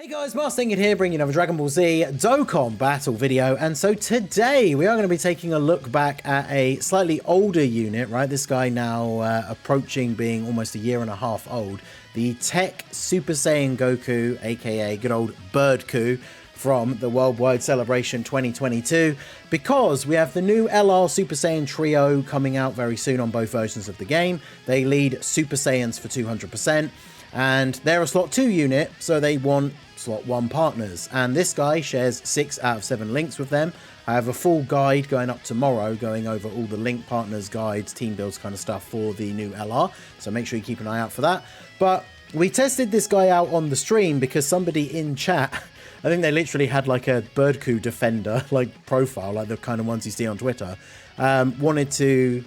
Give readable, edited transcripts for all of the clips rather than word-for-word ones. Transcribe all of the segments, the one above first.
Hey guys, Marstingit here, bringing another Dragon Ball Z Dokkan battle video, and so today we are going to be taking a look back at a slightly older unit, right? This guy now approaching being almost a year and a half old. The Tech Super Saiyan Goku, aka good old BIRDKU, from the Worldwide Celebration 2022, because we have the new LR Super Saiyan Trio coming out very soon on both versions of the game. They lead Super Saiyans for 200%. And they're a slot 2 unit, so they want slot 1 partners. And this guy shares 6 out of 7 links with them. I have a full guide going up tomorrow, going over all the link partners, guides, team builds kind of stuff for the new LR. So make sure you keep an eye out for that. But we tested this guy out on the stream because somebody in chat, I think they literally had like a BIRDKU defender like profile, like the kind of ones you see on Twitter. Wanted to,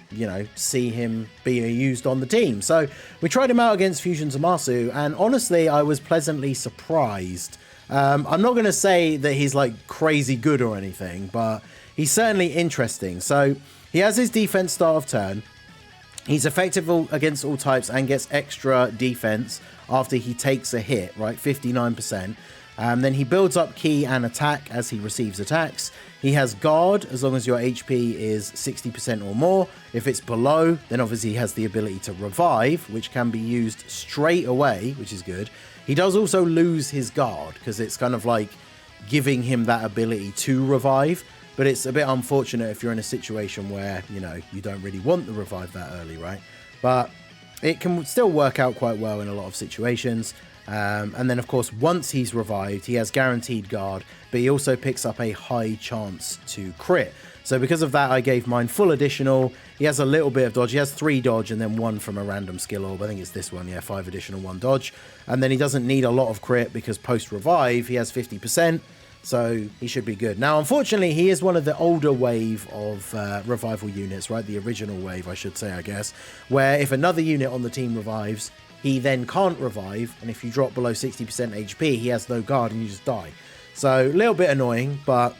see him be used on the team. So we tried him out against Fusion ZAMASU, and honestly, I was pleasantly surprised. I'm not going to say that he's like crazy good or anything, but he's certainly interesting. So he has his defense start of turn. He's effective against all types and gets extra defense after he takes a hit, right? 59%. Then he builds up ki and attack as he receives attacks. He has guard as long as your HP is 60% or more. If it's below, then obviously he has the ability to revive, which can be used straight away, which is good. He does also lose his guard because it's kind of like giving him that ability to revive. But it's a bit unfortunate if you're in a situation where, you don't really want the revive that early, right? But it can still work out quite well in a lot of situations. And then, of course, once he's revived, he has guaranteed guard, but he also picks up a high chance to crit. So because of that, I gave mine full additional. He has a little bit of dodge. He has 3 dodge and then 1 from a random skill orb. I think it's this one, yeah, 5 additional, 1 dodge. And then he doesn't need a lot of crit because post-revive, he has 50%. So he should be good. Now, unfortunately, he is one of the older wave of revival units, right? The original wave, I should say, I guess, where if another unit on the team revives, he then can't revive, and if you drop below 60% HP, he has no guard and you just die. So a little bit annoying, but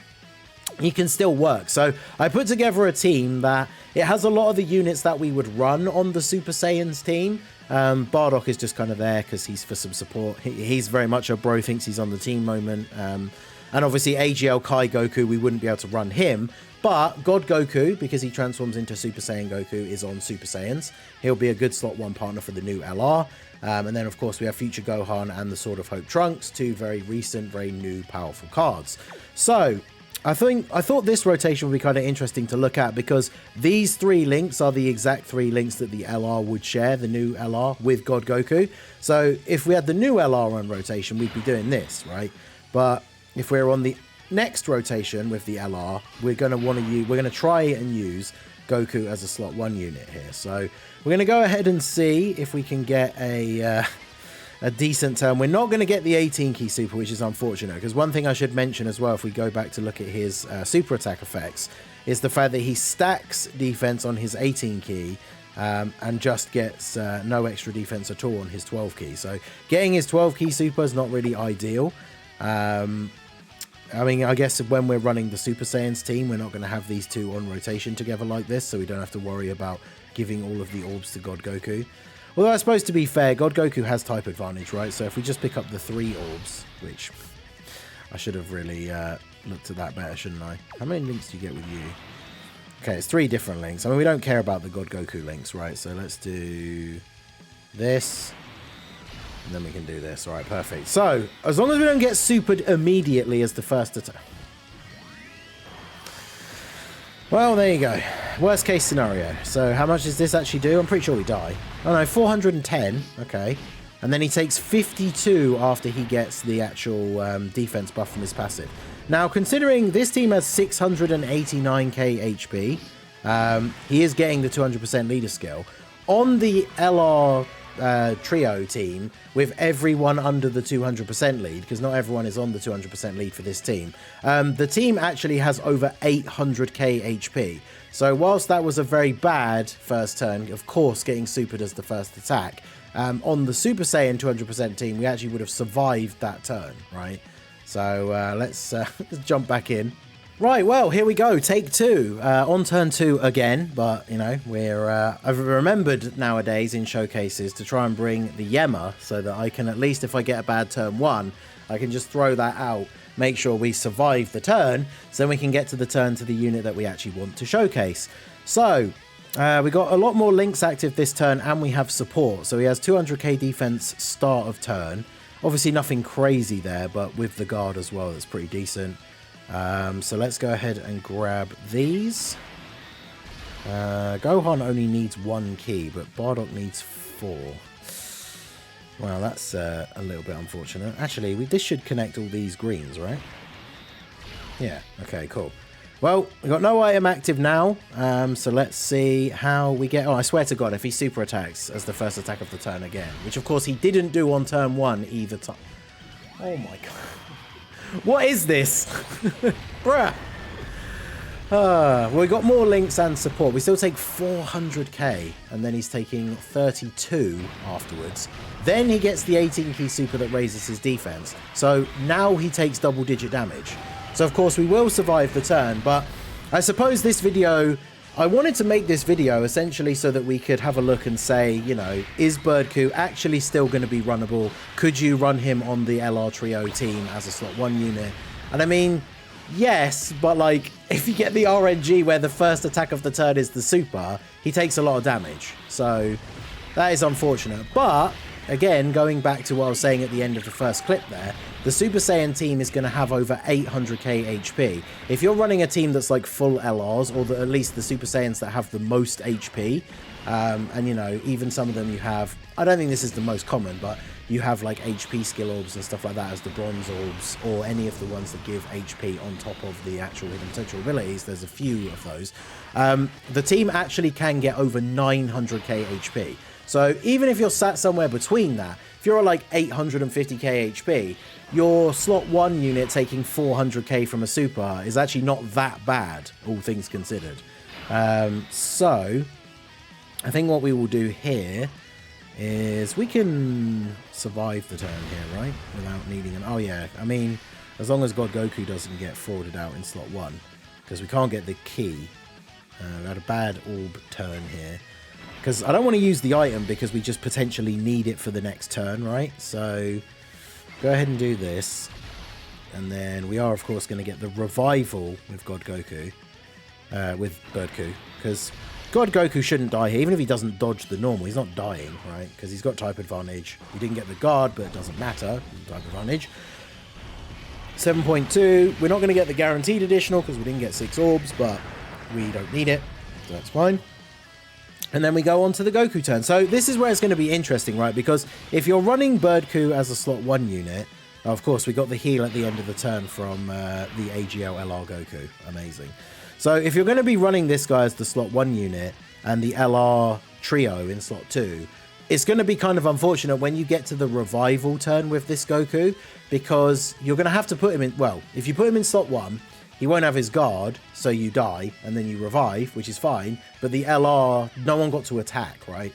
he can still work. So I put together a team that it has a lot of the units that we would run on the Super Saiyans team. BIRDKU is just kind of there because he's for some support. He's very much a bro thinks he's on the team moment. And obviously AGL Kai Goku, we wouldn't be able to run him. But God Goku, because he transforms into Super Saiyan Goku, is on Super Saiyans. He'll be a good slot 1 partner for the new LR. And then, of course, we have Future Gohan and the Sword of Hope Trunks, 2 very recent, very new, powerful cards. So I thought this rotation would be kind of interesting to look at because these 3 links are the exact 3 links that the LR would share, the new LR, with God Goku. So if we had the new LR on rotation, we'd be doing this, right? But if we're on the next rotation with the LR, we're going to try and use Goku as a slot 1 unit here. So we're going to go ahead and see if we can get a decent turn. We're not going to get the 18 key super, which is unfortunate, because one thing I should mention as well, if we go back to look at his super attack effects, is the fact that he stacks defense on his 18 key and just gets no extra defense at all on his 12 key. So getting his 12 key super is not really ideal. I mean, I guess when we're running the Super Saiyans team, we're not going to have these 2 on rotation together like this, so we don't have to worry about giving all of the orbs to God Goku. Although I suppose, to be fair, God Goku has type advantage, right? So if we just pick up the 3 orbs, which I should have really looked at that better, shouldn't I? How many links do you get with you? Okay, it's 3 different links. I mean, we don't care about the God Goku links, right? So let's do this. And then we can do this. All right, perfect. So, as long as we don't get supered immediately as the first attack. Well, there you go. Worst case scenario. So, how much does this actually do? I'm pretty sure we die. Oh, no, 410. Okay. And then he takes 52 after he gets the actual defense buff from his passive. Now, considering this team has 689k HP, he is getting the 200% leader skill. On the LR trio team with everyone under the 200% lead, because not everyone is on the 200% lead for this team. The team actually has over 800k HP. So whilst that was a very bad first turn, of course getting supered as the first attack, on the Super Saiyan 200% team we actually would have survived that turn, right? So let's jump back in. Right, well, here we go. Take 2. On turn 2 again, but, I've remembered nowadays in showcases to try and bring the Yema so that I can, at least if I get a bad turn 1, I can just throw that out, make sure we survive the turn, so then we can get to the turn to the unit that we actually want to showcase. So we got a lot more links active this turn, and we have support. So he has 200k defense start of turn. Obviously nothing crazy there, but with the guard as well, that's pretty decent. So let's go ahead and grab these. Gohan only needs 1 key, but BIRDKU needs 4. Well, that's a little bit unfortunate. Actually, this should connect all these greens, right? Yeah, okay, cool. Well, we've got no item active now, so let's see how we get... Oh, I swear to God, if he super attacks as the first attack of the turn again, which of course he didn't do on turn 1 either time. Oh my God. What is this? Bruh. Well, we got more links and support. We still take 400k, and then he's taking 32 afterwards. Then he gets the 18 key super that raises his defense. So now he takes double-digit damage. So, of course, we will survive the turn, but I suppose this video... I wanted to make this video essentially so that we could have a look and say, you know, is BIRDKU actually still going to be runnable? Could you run him on the LR Trio team as a slot 1 unit? And I mean, yes, but like, if you get the RNG where the first attack of the turn is the super, he takes a lot of damage. So that is unfortunate. But again, going back to what I was saying at the end of the first clip there, the Super Saiyan team is going to have over 800k HP. If you're running a team that's like full LRs, or at least the Super Saiyans that have the most HP, and you know, even some of them you have, I don't think this is the most common, but you have like HP skill orbs and stuff like that as the bronze orbs, or any of the ones that give HP on top of the actual hidden potential abilities. There's a few of those. The team actually can get over 900k HP. So even if you're sat somewhere between that, if you're at like 850k HP, your slot 1 unit taking 400k from a super is actually not that bad, all things considered. So I think what we will do here is we can survive the turn here, right? Without needing an... Oh yeah, I mean, as long as God Goku doesn't get forwarded out in slot 1, because we can't get the key. We had a bad orb turn here. Because I don't want to use the item because we just potentially need it for the next turn, right? So go ahead and do this. And then we are, of course, going to get the revival with God Goku. With BIRDKU. Because God Goku shouldn't die here. Even if he doesn't dodge the normal, he's not dying, right? Because he's got type advantage. He didn't get the guard, but it doesn't matter. Type advantage. 7.2. We're not going to get the guaranteed additional because we didn't get 6 orbs, but we don't need it. So that's fine. And then we go on to the Goku turn. So this is where it's going to be interesting, right? Because if you're running BIRDKU as a slot 1 unit, of course, we got the heal at the end of the turn from the AGL LR Goku. Amazing. So if you're going to be running this guy as the slot 1 unit and the LR Trio in slot 2, it's going to be kind of unfortunate when you get to the revival turn with this Goku, because you're going to have to put him in... Well, if you put him in slot 1... he won't have his guard, so you die, and then you revive, which is fine. But the LR, no one got to attack, right?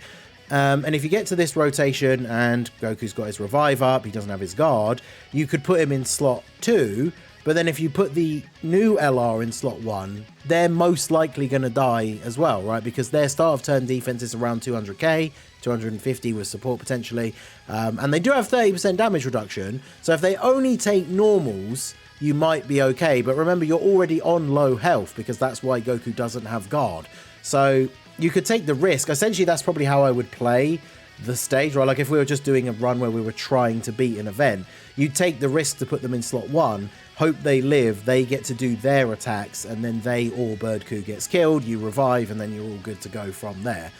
And if you get to this rotation and Goku's got his revive up, he doesn't have his guard, you could put him in slot 2. But then if you put the new LR in slot 1, they're most likely going to die as well, right? Because their start of turn defense is around 200k, 250 with support potentially. And they do have 30% damage reduction. So if they only take normals, you might be okay, but remember, you're already on low health because that's why Goku doesn't have guard. So you could take the risk. Essentially, that's probably how I would play the stage, right? Like if we were just doing a run where we were trying to beat an event, you'd take the risk to put them in slot 1, hope they live, they get to do their attacks, and then they or BIRDKU gets killed, you revive, and then you're all good to go from there.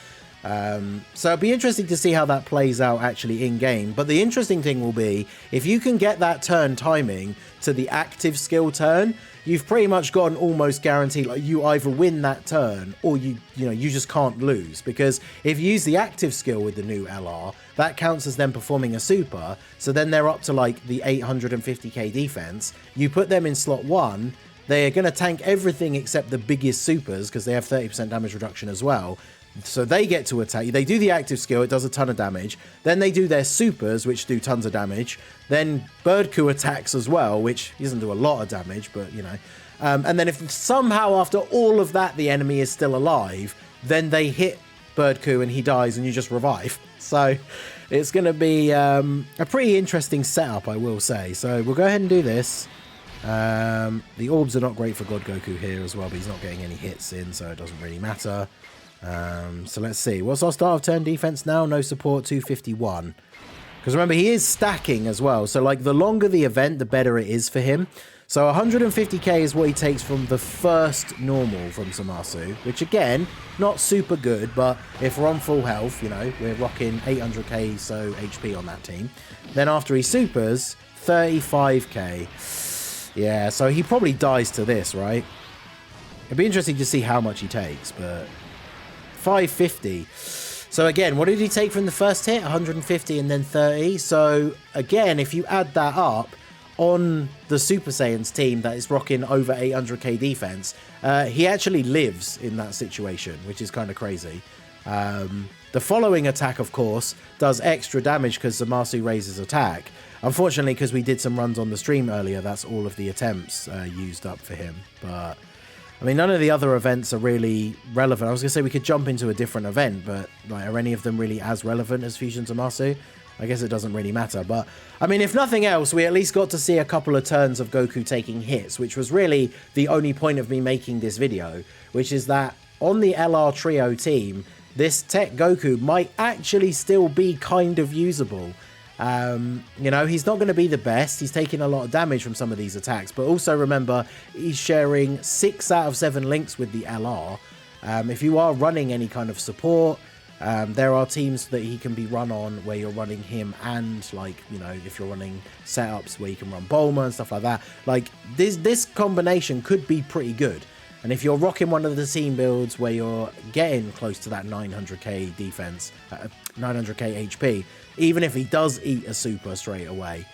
So it'll be interesting to see how that plays out actually in game. But the interesting thing will be if you can get that turn timing to the active skill turn, you've pretty much got an almost guarantee, like you either win that turn or you just can't lose, because if you use the active skill with the new LR, that counts as them performing a super. So then they're up to like the 850k defense. You put them in slot 1, they are going to tank everything except the biggest supers because they have 30% damage reduction as well. So they get to attack. They do the active skill, it does a ton of damage. Then they do their supers, which do tons of damage. Then BIRDKU attacks as well, which doesn't do a lot of damage, but you know. And then if somehow after all of that the enemy is still alive, then they hit BIRDKU and he dies and you just revive. So it's going to be a pretty interesting setup, I will say. So we'll go ahead and do this. The orbs are not great for God Goku here as well, but he's not getting any hits in, so it doesn't really matter. So let's see. What's our start of turn defense now? No support, 251. Because remember, he is stacking as well. So like the longer the event, the better it is for him. So 150k is what he takes from the first normal from ZAMASU, which again, not super good, but if we're on full health, you know, we're rocking 800k so HP on that team. Then after he supers, 35k. Yeah, so he probably dies to this, right? It'd be interesting to see how much he takes, but 550. So again, what did he take from the first hit? 150 and then 30. So again, if you add that up, on the Super Saiyans team that is rocking over 800k defense, he actually lives in that situation, which is kind of crazy. The following attack, of course, does extra damage because ZAMASU raises attack. Unfortunately, because we did some runs on the stream earlier, that's all of the attempts used up for him. But, I mean, none of the other events are really relevant. I was going to say we could jump into a different event, but like, are any of them really as relevant as Fusion ZAMASU? I guess it doesn't really matter, but I mean, if nothing else, we at least got to see a couple of turns of Goku taking hits, which was really the only point of me making this video, which is that on the LR Trio team, this Tech Goku might actually still be kind of usable. You know, he's not going to be the best. He's taking a lot of damage from some of these attacks, but also remember, he's sharing 6 out of 7 links with the LR. If you are running any kind of support, there are teams that he can be run on where you're running him and, like, you know, if you're running setups where you can run Bulma and stuff like that, like this combination could be pretty good. And if you're rocking one of the team builds where you're getting close to that 900k defense, 900k HP, even if he does eat a super straight away,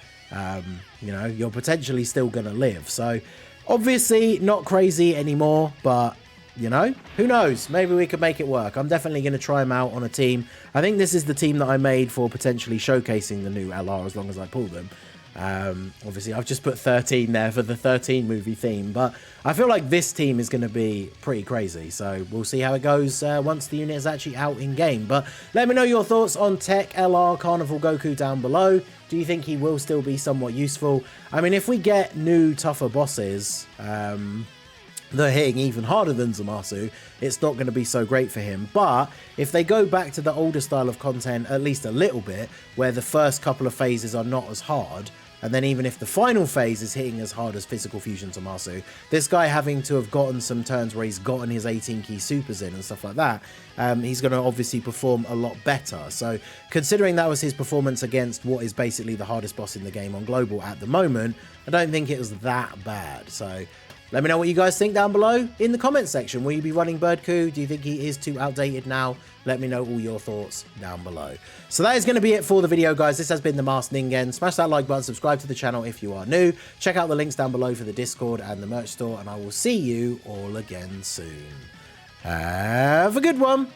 you know, you're potentially still going to live. So obviously not crazy anymore, but you know, who knows? Maybe we could make it work. I'm definitely going to try him out on a team. I think this is the team that I made for potentially showcasing the new LR as long as I pull them. Obviously, I've just put 13 there for the 13 movie theme, but I feel like this team is going to be pretty crazy. So we'll see how it goes once the unit is actually out in game. But let me know your thoughts on Tech LR Carnival Goku down below. Do you think he will still be somewhat useful? I mean, if we get new, tougher bosses, they're hitting even harder than ZAMASU, it's not going to be so great for him. But if they go back to the older style of content at least a little bit, where the first couple of phases are not as hard, and then even if the final phase is hitting as hard as Physical Fusion ZAMASU, this guy having to have gotten some turns where he's gotten his 18 key supers in and stuff like that, he's going to obviously perform a lot better. So considering that was his performance against what is basically the hardest boss in the game on Global at the moment, I don't think it was that bad. So let me know what you guys think down below in the comments section. Will you be running BIRDKU? Do you think he is too outdated now? Let me know all your thoughts down below. So that is going to be it for the video, guys. This has been The Masked Ningen. Smash that like button, subscribe to the channel if you are new. Check out the links down below for the Discord and the merch store, and I will see you all again soon. Have a good one.